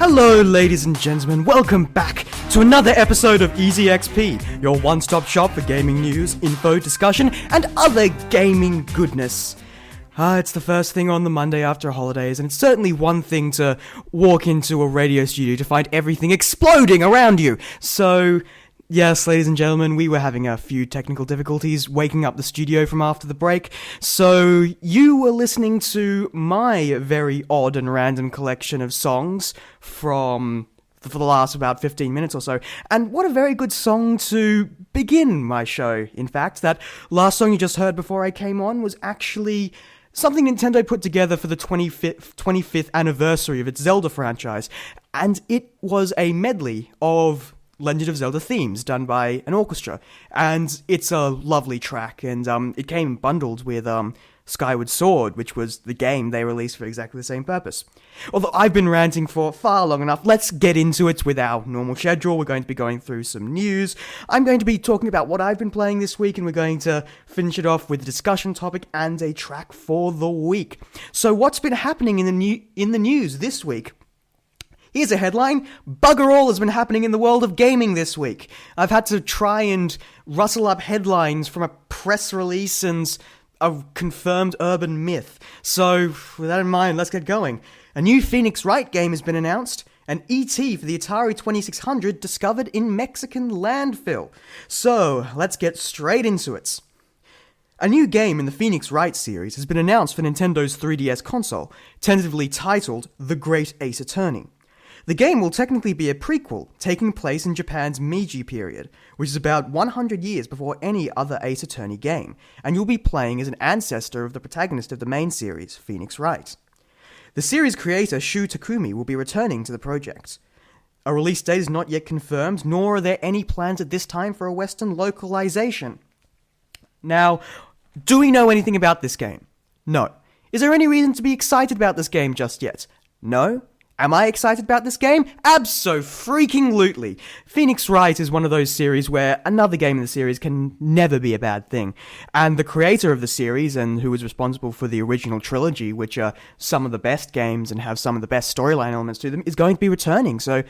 Hello, ladies and gentlemen. Welcome back to another episode of Easy XP, your one-stop shop for gaming news, info, discussion, and other gaming goodness. It's the first thing on the Monday after holidays, and it's certainly one thing to walk into a radio studio to find everything exploding around you. So, yes, ladies and gentlemen, we were having a few technical difficulties waking up the studio from after the break, so you were listening to my very odd and random collection of songs for the last about 15 minutes or so. And what a very good song to begin my show. In fact, that last song you just heard before I came on was actually something Nintendo put together for the 25th anniversary of its Zelda franchise. And it was a medley of Legend of Zelda themes done by an orchestra. And it's a lovely track, and it came bundled with Skyward Sword, which was the game they released for exactly the same purpose. Although I've been ranting for far long enough, let's get into it with our normal schedule. We're going to be going through some news. I'm going to be talking about what I've been playing this week, and we're going to finish it off with a discussion topic and a track for the week. So what's been happening in the news this week? Here's a headline: bugger all has been happening in the world of gaming this week. I've had to try and rustle up headlines from a press release and a confirmed urban myth. So, with that in mind, let's get going. A new Phoenix Wright game has been announced, and E.T. for the Atari 2600 discovered in Mexican Landfill. So, let's get straight into it. A new game in the Phoenix Wright series has been announced for Nintendo's 3DS console, tentatively titled The Great Ace Attorney. The game will technically be a prequel, taking place in Japan's Meiji period, which is about 100 years before any other Ace Attorney game, and you'll be playing as an ancestor of the protagonist of the main series, Phoenix Wright. The series creator Shu Takumi will be returning to the project. A release date is not yet confirmed, nor are there any plans at this time for a Western localization. Now, do we know anything about this game? No. Is there any reason to be excited about this game just yet? No. Am I excited about this game? Abso-freaking-lutely. Phoenix Wright is one of those series where another game in the series can never be a bad thing. And the creator of the series, and who was responsible for the original trilogy, which are some of the best games and have some of the best storyline elements to them, is going to be returning. So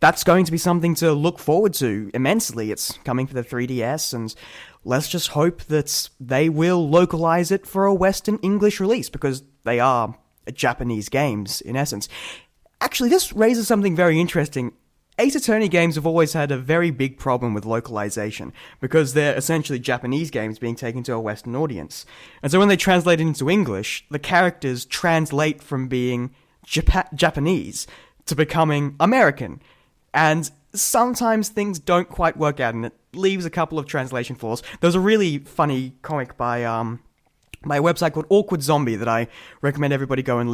that's going to be something to look forward to immensely. It's coming for the 3DS, and let's just hope that they will localize it for a Western English release, because they are Japanese games, in essence. Actually, this raises something very interesting. Ace Attorney games have always had a very big problem with localization, because they're essentially Japanese games being taken to a Western audience. And so when they translate it into English, the characters translate from being Japanese to becoming American. And sometimes things don't quite work out, and it leaves a couple of translation flaws. There's a really funny comic by a website called Awkward Zombie that I recommend everybody go and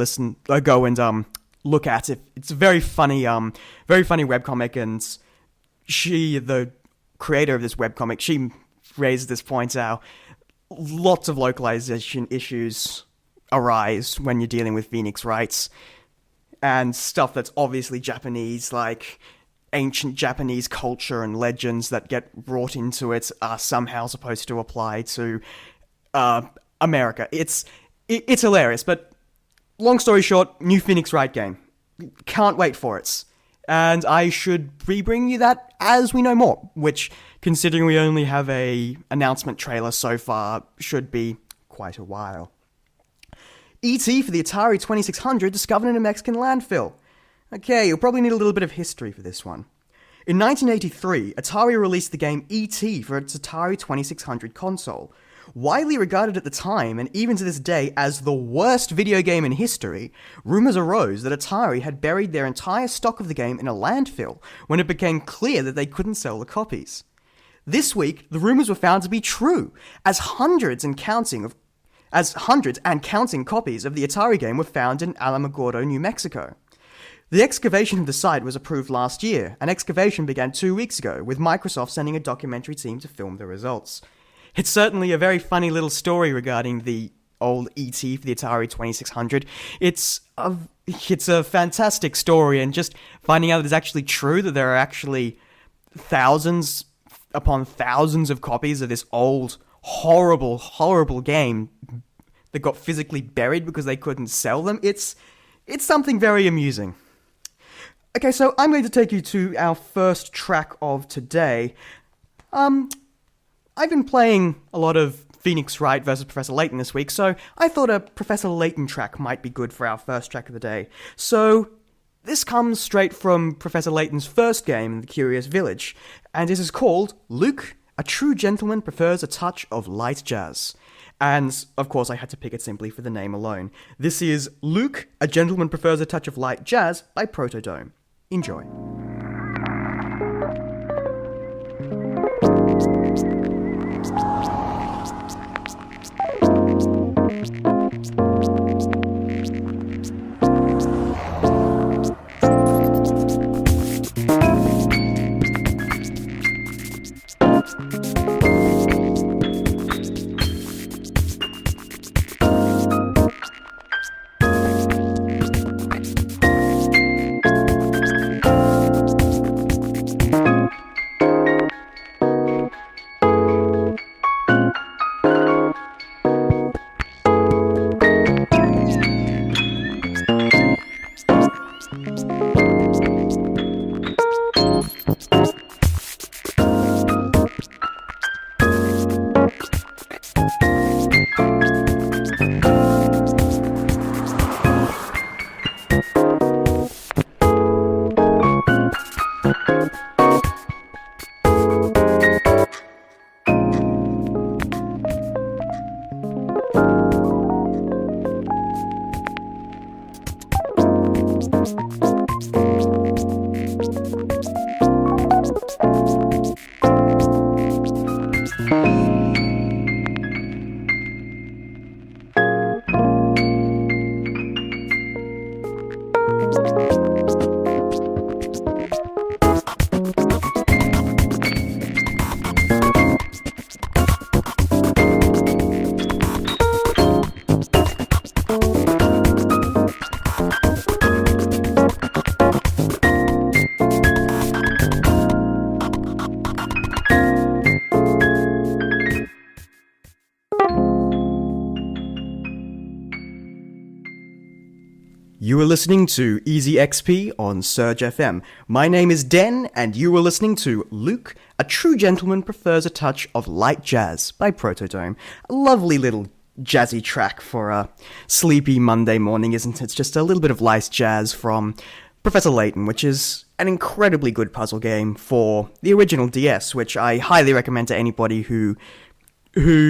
look at it. It's a very funny webcomic, and she, the creator of this webcomic, she raises this point how lots of localization issues arise when you're dealing with Phoenix Wright, and stuff that's obviously Japanese, like ancient Japanese culture and legends that get brought into it are somehow supposed to apply to America. It's hilarious, but long story short, new Phoenix Wright game. Can't wait for it. And I should be bringing you that as we know more, which, considering we only have a announcement trailer so far, should be quite a while. E.T. for the Atari 2600 discovered in a Mexican landfill. Okay, you'll probably need a little bit of history for this one. In 1983, Atari released the game E.T. for its Atari 2600 console. Widely regarded at the time, and even to this day, as the worst video game in history, rumors arose that Atari had buried their entire stock of the game in a landfill when it became clear that they couldn't sell the copies. This week, the rumors were found to be true, as hundreds and counting copies of the Atari game were found in Alamogordo, New Mexico. The excavation of the site was approved last year. An excavation began 2 weeks ago, with Microsoft sending a documentary team to film the results. It's certainly a very funny little story regarding the old E.T. for the Atari 2600. It's a fantastic story, and just finding out that it's actually true, that there are actually thousands upon thousands of copies of this old, horrible, horrible game that got physically buried because they couldn't sell them. It's something very amusing. Okay, so I'm going to take you to our first track of today. I've been playing a lot of Phoenix Wright versus Professor Layton this week, so I thought a Professor Layton track might be good for our first track of the day. So, this comes straight from Professor Layton's first game in the Curious Village, and this is called Luke, A True Gentleman Prefers a Touch of Light Jazz. And, of course, I had to pick it simply for the name alone. This is Luke, A Gentleman Prefers a Touch of Light Jazz by Protodome. Enjoy. You are listening to Easy XP on SURG FM. My name is Den, and you are listening to Luke, A True Gentleman Prefers a Touch of Light Jazz by Protodome. A lovely little jazzy track for a sleepy Monday morning, isn't it? It's just a little bit of light jazz from Professor Layton, which is an incredibly good puzzle game for the original DS, which I highly recommend to anybody who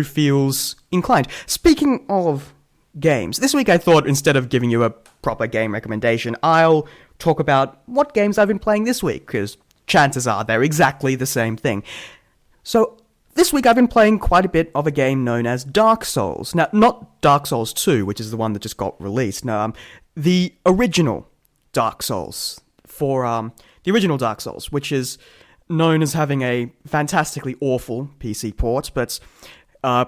feels inclined. Speaking of games, this week I thought instead of giving you a proper game recommendation, I'll talk about what games I've been playing this week, because chances are they're exactly the same thing. So, this week I've been playing quite a bit of a game known as Darksouls. Now, not Dark Souls 2, which is the one that just got released, no, the original Darksouls, the original Dark Souls, which is known as having a fantastically awful PC port, but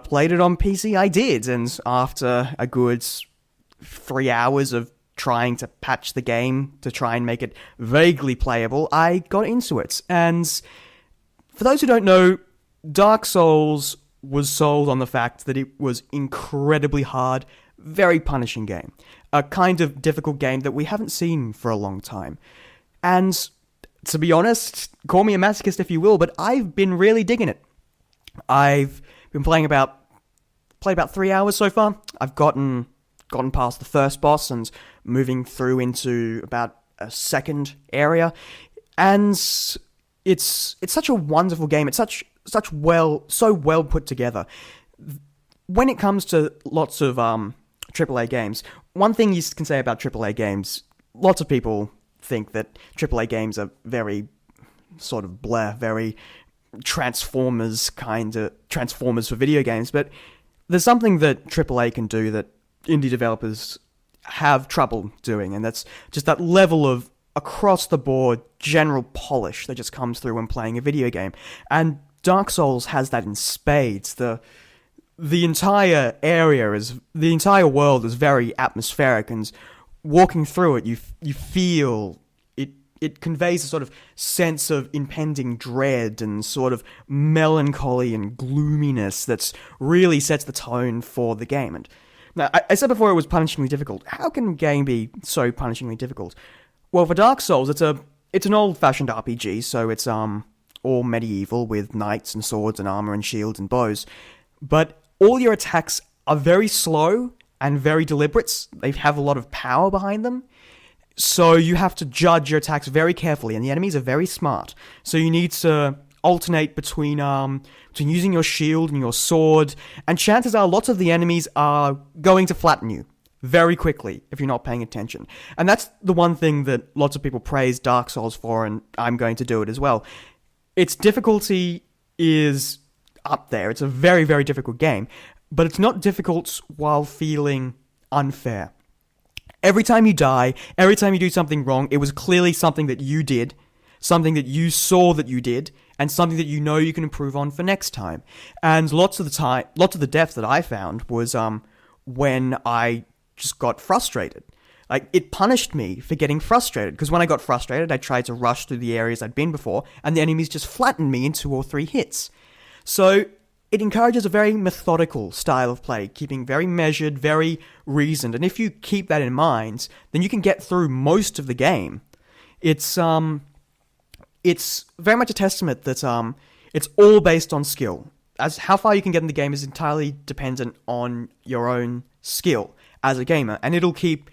played it on PC I did, and after a good 3 hours of trying to patch the game to try and make it vaguely playable, I got into it. And for those who don't know, Dark Souls was sold on the fact that it was incredibly hard, very punishing game. A kind of difficult game that we haven't seen for a long time. And to be honest, call me a masochist if you will, but I've been really digging it. I've been played about 3 hours so far. I've gotten past the first boss and moving through into about a second area, and it's such a wonderful game. It's so well put together. When it comes to lots of AAA games, one thing you can say about AAA games, lots of people think that AAA games are very sort of blah, very Transformers for video games, but there's something that AAA can do that indie developers have trouble doing, and that's just that level of across-the-board general polish that just comes through when playing a video game. And Dark Souls has that in spades. The entire world is very atmospheric, and walking through it, you feel it conveys a sort of sense of impending dread and sort of melancholy and gloominess that really sets the tone for the game. And now, I said before it was punishingly difficult. How can a game be so punishingly difficult? Well, for Dark Souls, it's an old-fashioned RPG, so it's all medieval with knights and swords and armor and shields and bows. But all your attacks are very slow and very deliberate. They have a lot of power behind them. So you have to judge your attacks very carefully, and the enemies are very smart. So you need to alternate between using your shield and your sword, and chances are lots of the enemies are going to flatten you very quickly if you're not paying attention. And that's the one thing that lots of people praise Dark Souls for, and I'm going to do it as well. Its difficulty is up there. It's a very, very difficult game, but it's not difficult while feeling unfair. Every time you die, every time you do something wrong, it was clearly something that you did, something that you saw that you did, and something that you know you can improve on for next time. And lots of the deaths that I found was when I just got frustrated. Like, it punished me for getting frustrated, because when I got frustrated, I tried to rush through the areas I'd been before, and the enemies just flattened me in 2 or 3 hits. So it encourages a very methodical style of play, keeping very measured, very reasoned, and if you keep that in mind, then you can get through most of the game. It's very much a testament that it's all based on skill. As how far you can get in the game is entirely dependent on your own skill as a gamer, and it'll keep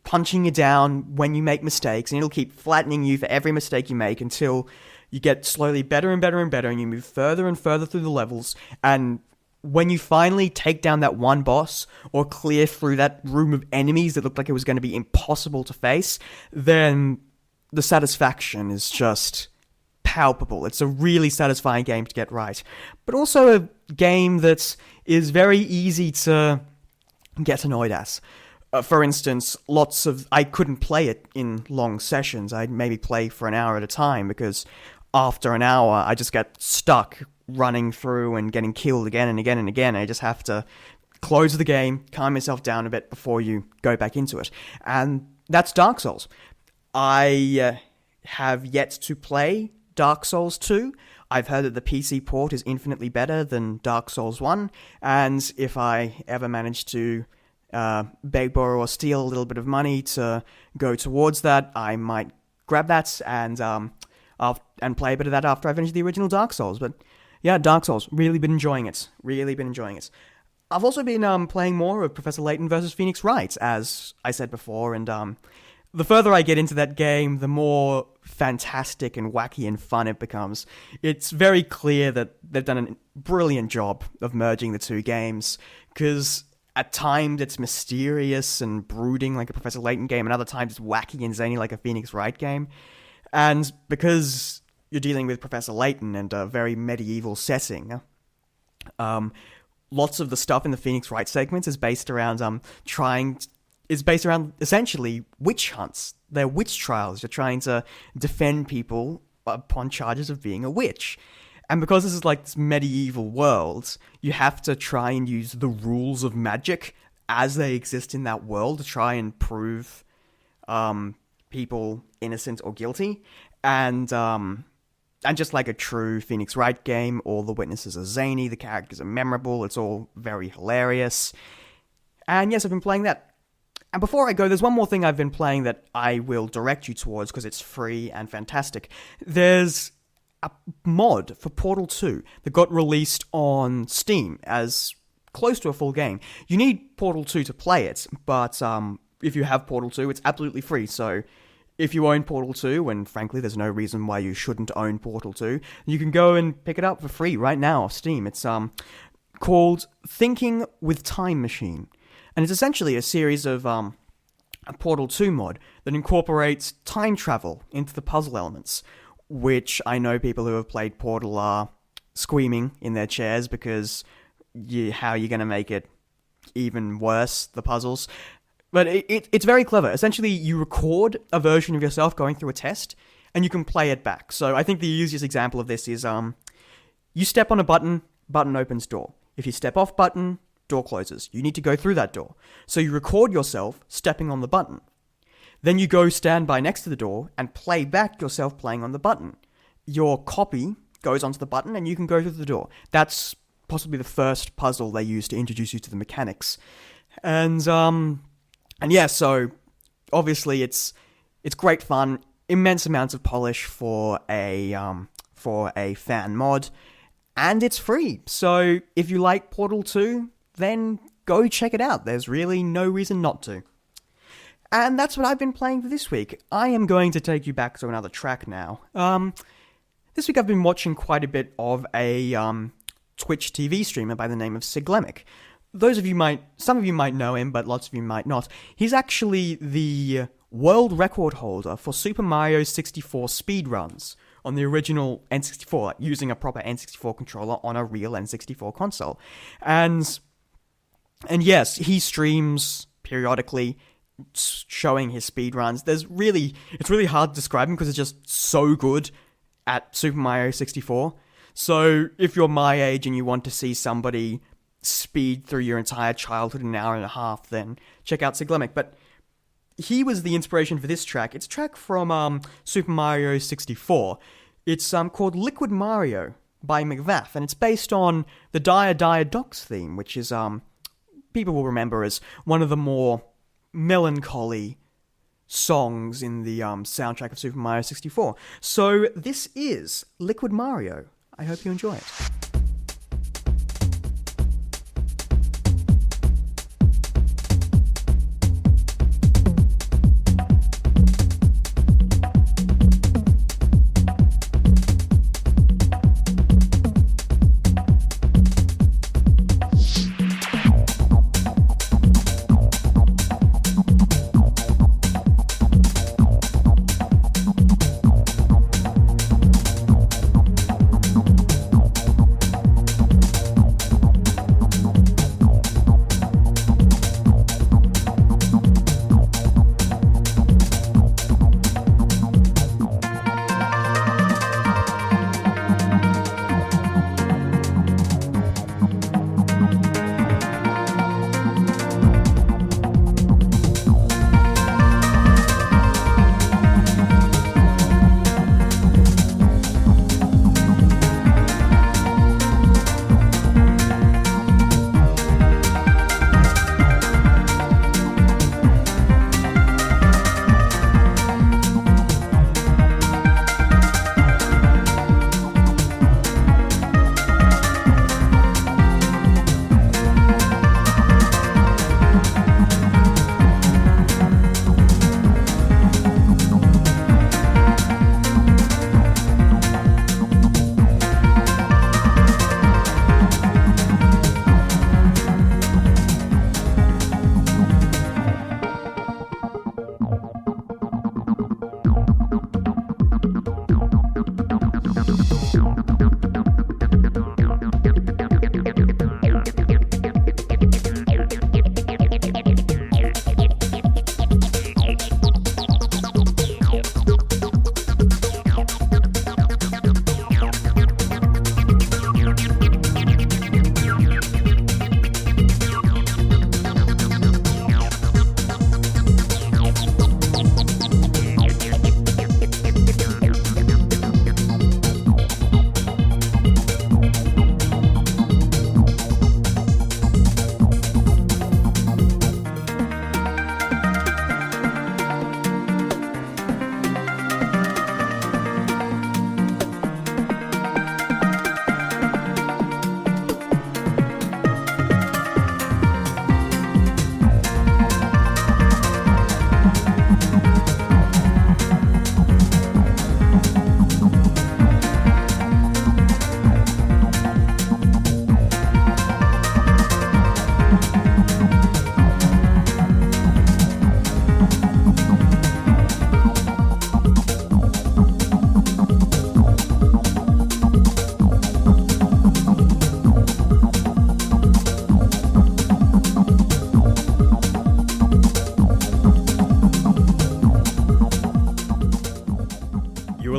punching you down when you make mistakes, and it'll keep flattening you for every mistake you make until you get slowly better and better and better, and you move further and further through the levels, and when you finally take down that one boss, or clear through that room of enemies that looked like it was going to be impossible to face, then the satisfaction is just palpable. It's a really satisfying game to get right, but also a game that is very easy to get annoyed at. For instance, I couldn't play it in long sessions. I'd maybe play for an hour at a time, because after an hour, I just get stuck running through and getting killed again and again and again. I just have to close the game, calm myself down a bit before you go back into it. And that's Dark Souls. I have yet to play Dark Souls 2. I've heard that the PC port is infinitely better than Dark Souls 1, and if I ever manage to beg, borrow, or steal a little bit of money to go towards that, I might grab that and play a bit of that after I finish the original Dark Souls. But yeah, Dark Souls, really been enjoying it. I've also been playing more of Professor Layton versus Phoenix Wright, as I said before, and the further I get into that game, the more fantastic and wacky and fun it becomes. It's very clear that they've done a brilliant job of merging the two games, because at times it's mysterious and brooding like a Professor Layton game, and other times it's wacky and zany like a Phoenix Wright game. And because you're dealing with Professor Layton and a very medieval setting, lots of the stuff in the Phoenix Wright segments is based around essentially witch hunts. They're witch trials. You're trying to defend people upon charges of being a witch. And because this is like this medieval world, you have to try and use the rules of magic as they exist in that world to try and prove people innocent or guilty. And just like a true Phoenix Wright game, all the witnesses are zany, the characters are memorable, it's all very hilarious. And yes, I've been playing that. And before I go, there's one more thing I've been playing that I will direct you towards because it's free and fantastic. There's a mod for Portal 2 that got released on Steam as close to a full game. You need Portal 2 to play it, but if you have Portal 2, it's absolutely free. So if you own Portal 2, and frankly there's no reason why you shouldn't own Portal 2, you can go and pick it up for free right now off Steam. It's called Thinking with Time Machine. And it's essentially a series of a Portal 2 mod that incorporates time travel into the puzzle elements, which I know people who have played Portal are squeaming in their chairs because how are you going to make it even worse, the puzzles? But it's very clever. Essentially, you record a version of yourself going through a test, and you can play it back. So I think the easiest example of this is you step on a button opens door. If you step off button, door closes. You need to go through that door. So you record yourself stepping on the button. Then you go stand by next to the door and play back yourself playing on the button. Your copy goes onto the button and you can go through the door. That's possibly the first puzzle they use to introduce you to the mechanics. And yeah, so obviously it's It's great fun, immense amounts of polish for a fan mod, and it's free. So if you like Portal 2, then go check it out. There's really no reason not to. And that's what I've been playing for this week. I am going to take you back to another track now. This week I've been watching quite a bit of a Twitch TV streamer by the name of Siglemic. Some of you might know him, but lots of you might not. He's actually the world record holder for Super Mario 64 speedruns on the original N64, using a proper N64 controller on a real N64 console. And yes, he streams periodically, showing his speedruns. It's really hard to describe him because it's just so good at Super Mario 64. So if you're my age and you want to see somebody speed through your entire childhood in an hour and a half, then check out Siglemic. But he was the inspiration for this track. It's a track from Super Mario 64. It's called Liquid Mario by McVaff, and it's based on the Dire Dire Docks theme, which is people will remember as one of the more melancholy songs in the soundtrack of Super Mario 64. So this is Liquid Mario. I hope you enjoy it.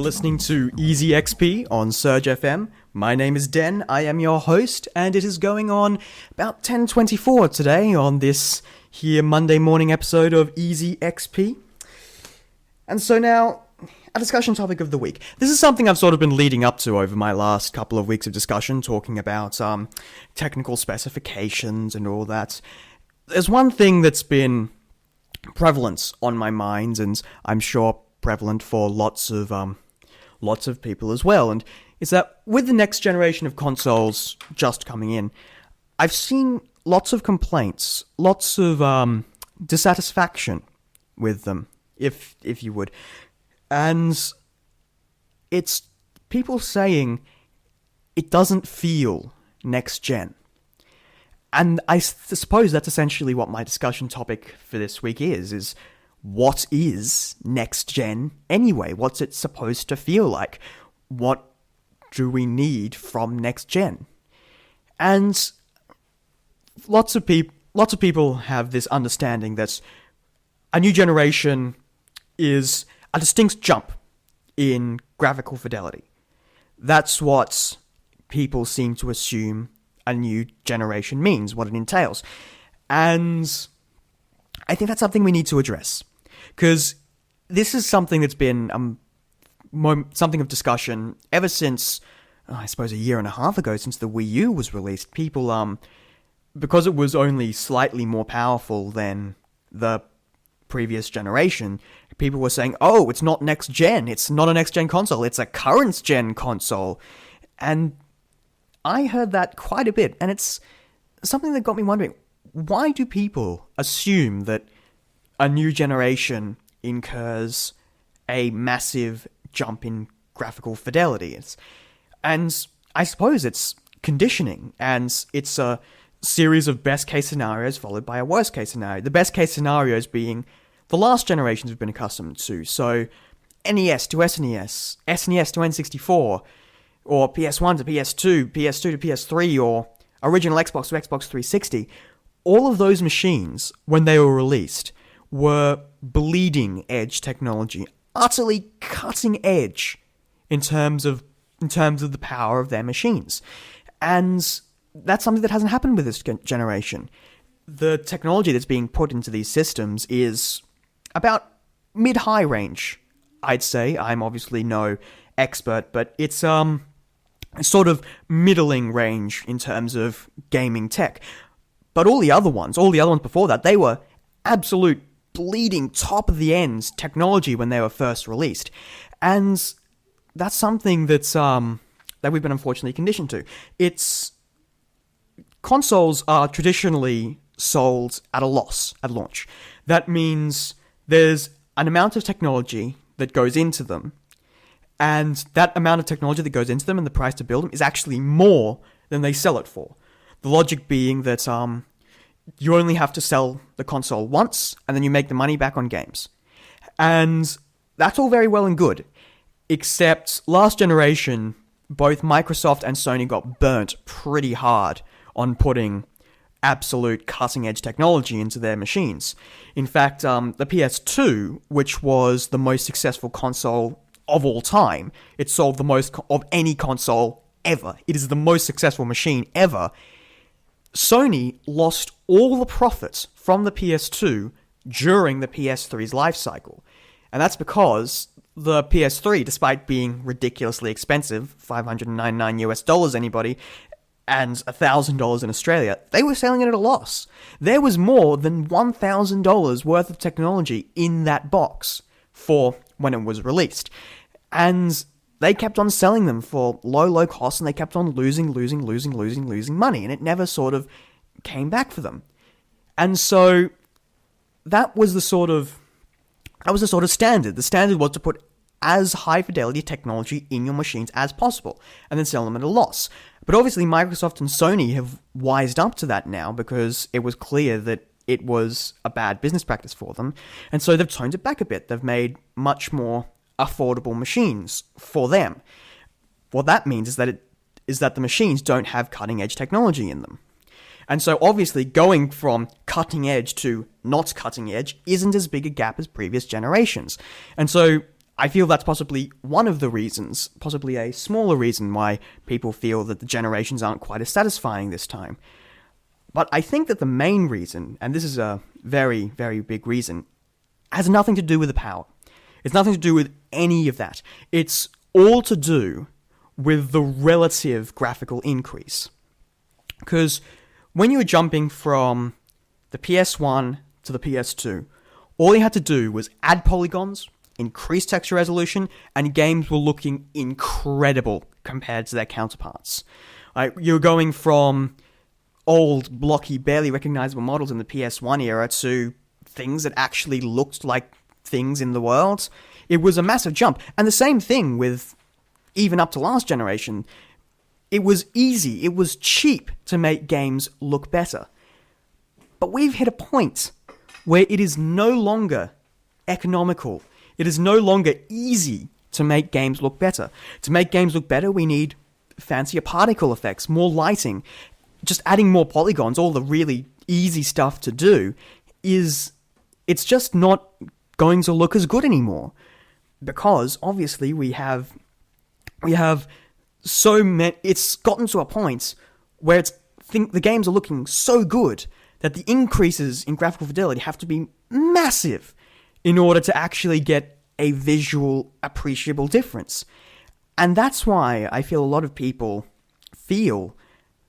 listening to Easy XP on SURG FM. My name is Den, I am your host, and it is going on about 10:24 today on this here Monday morning episode of Easy XP. And so now, a discussion topic of the week. This is something I've sort of been leading up to over my last couple of weeks of discussion, talking about technical specifications and all that. There's one thing that's been prevalent on my mind, and I'm sure prevalent for lots of people as well, and is that with the next generation of consoles just coming in, I've seen lots of complaints, lots of dissatisfaction with them, if you would. And it's people saying it doesn't feel next gen. And I suppose that's essentially what my discussion topic for this week is what is next gen anyway? What's it supposed to feel like? What do we need from next gen? And lots of people have this understanding that a new generation is a distinct jump in graphical fidelity. That's what people seem to assume a new generation means, what it entails. And I think that's something we need to address, because this is something that's been something of discussion ever since, I suppose, a year and a half ago, since the Wii U was released. People, because it was only slightly more powerful than the previous generation, people were saying, oh, it's not next gen, it's not a next gen console, it's a current gen console. And I heard that quite a bit, and it's something that got me wondering, why do people assume that a new generation incurs a massive jump in graphical fidelity? And I suppose it's conditioning, and it's a series of best-case scenarios followed by a worst-case scenario. The best-case scenarios being the last generations we've been accustomed to, so NES to SNES, SNES to N64, or PS1 to PS2, PS2 to PS3, or original Xbox to Xbox 360. All of those machines, when they were released, were bleeding-edge technology, utterly cutting edge in terms of the power of their machines. And that's something that hasn't happened with this generation. The technology that's being put into these systems is about mid-high range, I'd say. I'm obviously no expert, but it's sort of middling range in terms of gaming tech. But all the other ones before that, they were absolute bleeding top of the ends technology when they were first released. And that's something that's that we've been unfortunately conditioned to. Consoles are traditionally sold at a loss at launch. That means there's an amount of technology that goes into them, and that amount of technology that goes into them and the price to build them is actually more than they sell it for. The logic being that you only have to sell the console once, and then you make the money back on games. And that's all very well and good, except last generation, both Microsoft and Sony got burnt pretty hard on putting absolute cutting-edge technology into their machines. In fact, the PS2, which was the most successful console of all time, it sold the most of any console ever. It is the most successful machine ever. Sony lost all the profits from the PS2 during the PS3's life cycle. And that's because the PS3, despite being ridiculously expensive, $599 anybody, and $1,000 in Australia, they were selling it at a loss. There was more than $1,000 worth of technology in that box for when it was released. And they kept on selling them for low cost, and they kept on losing money, and it never sort of came back for them. And so that was the sort of standard. The standard was to put as high fidelity technology in your machines as possible, and then sell them at a loss. But obviously Microsoft and Sony have wised up to that now, because it was clear that it was a bad business practice for them, and so they've toned it back a bit. They've made much more affordable machines for them. What that means is that the machines don't have cutting-edge technology in them. And so obviously going from cutting edge to not cutting edge isn't as big a gap as previous generations. And so I feel that's possibly one of the reasons, possibly a smaller reason, why people feel that the generations aren't quite as satisfying this time. But I think that the main reason, and this is a very, very big reason, has nothing to do with the power. It's nothing to do with any of that. It's all to do with the relative graphical increase. Because when you were jumping from the PS1 to the PS2, All you had to do was add polygons, increase texture resolution, and games were looking incredible compared to their counterparts. You're going from old, blocky, barely recognizable models in the PS1 era to things that actually looked like things in the world. It was a massive jump. And the same thing with even up to last generation. It was easy, it was cheap to make games look better. But we've hit a point where it is no longer economical. It is no longer easy to make games look better. To make games look better, we need fancier particle effects, more lighting. Just adding more polygons, all the really easy stuff to do, it's just not going to look as good anymore. Because, obviously, we have so many... It's gotten to a point where the games are looking so good that the increases in graphical fidelity have to be massive in order to actually get a visual, appreciable difference. And that's why I feel a lot of people feel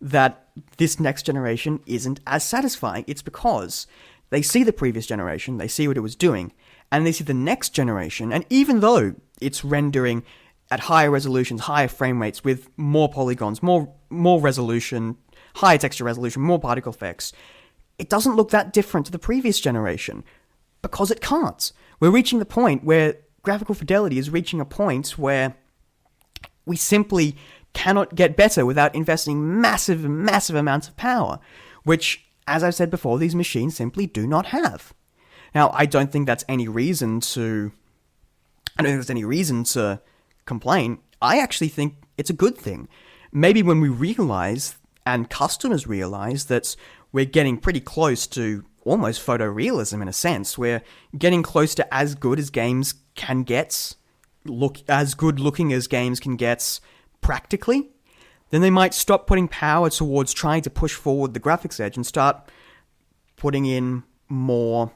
that this next generation isn't as satisfying. It's because they see the previous generation, they see what it was doing, and they see the next generation, and even though it's rendering at higher resolutions, higher frame rates, with more polygons, more resolution, higher texture resolution, more particle effects, it doesn't look that different to the previous generation, because it can't. We're reaching the point where graphical fidelity is reaching a point where we simply cannot get better without investing massive amounts of power, which, as I've said before, these machines simply do not have. Now, I don't think there's any reason to complain. I actually think it's a good thing. Maybe when we realize, and customers realize, that we're getting pretty close to almost photorealism in a sense. We're getting close to as good as games can get, as good looking as games can get practically, then they might stop putting power towards trying to push forward the graphics edge and start putting in more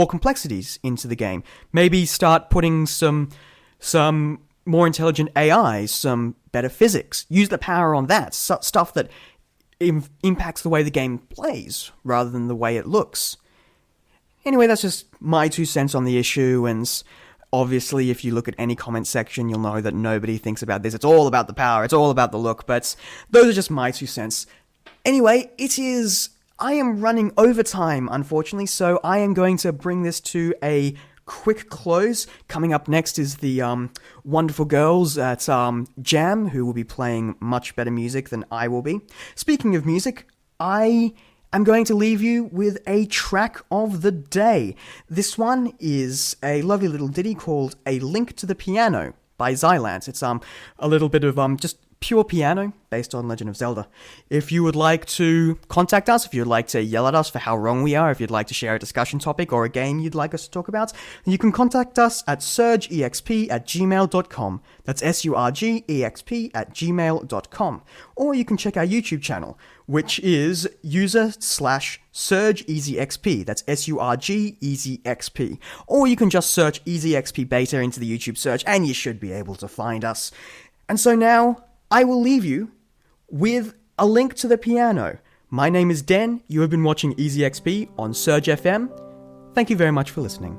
complexities into the game. Maybe start putting some more intelligent AI, some better physics. Use the power on that, stuff that impacts the way the game plays rather than the way it looks. Anyway, that's just my 2 cents on the issue, and obviously, if you look at any comment section, you'll know that nobody thinks about this. It's all about the power, it's all about the look, but those are just my 2 cents. Anyway, I am running overtime, unfortunately, so I am going to bring this to a quick close. Coming up next is the wonderful girls at Jam, who will be playing much better music than I will be. Speaking of music, I am going to leave you with a track of the day. This one is a lovely little ditty called A Link to the Piano by Xylance. It's a little bit of just pure piano based on Legend of Zelda. If you would like to contact us, if you'd like to yell at us for how wrong we are, if you'd like to share a discussion topic or a game you'd like us to talk about, you can contact us at surgexp@gmail.com. That's surgexp@gmail.com. Or you can check our YouTube channel, which is user/surgeasyxp. That's SURGEasyXP. Or you can just search EasyXP Beta into the YouTube search and you should be able to find us. And so now, I will leave you with A Link to the Piano. My name is Den. You have been watching Easy XP on Surge FM. Thank you very much for listening.